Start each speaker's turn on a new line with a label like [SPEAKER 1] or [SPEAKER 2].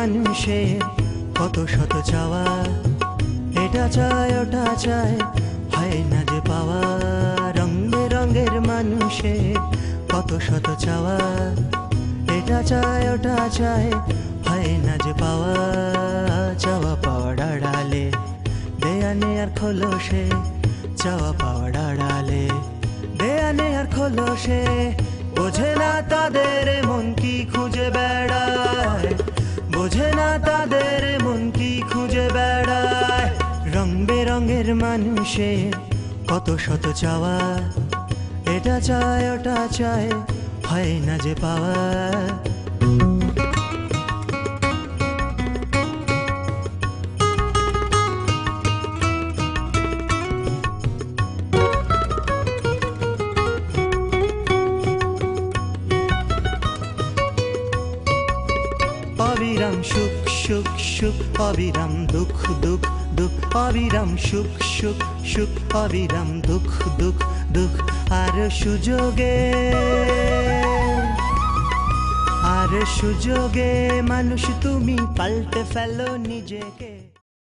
[SPEAKER 1] মানুষের কত শত চাওয়া, এটা চায় ওটা চায় হয় না যে পাওয়া। রং বেরঙের মানুষের কত শত চাওয়া, এটা চায় ওটা চায় হয় না যে পাওয়া। চাওয়া পাওয়ার আড়ালে দেয়া নেয়ার খোলসে, চাওয়া পাওয়ার আড়ালে দেয়া নেয়ার খোলসে, বোঝে না তাদের মন কি খুঁজে বেড়ায়, বোঝে না তাদের মন কি খুঁজে বেড়ায়। রং বেরঙের মানুষের কত শত চাওয়া, এটা চায় ওটা চায় হয় না যে পাওয়া। অবিরাম সুখ সুখ সুখ, অবিরাম দুঃখ দুঃখ দুঃখ, অবিরাম সুখ সুখ সুখ, অবিরাম দুঃখ দুঃখ দুঃখ। আর সুযোগে মানুষ তুমি পাল্টে ফেলো নিজেকে।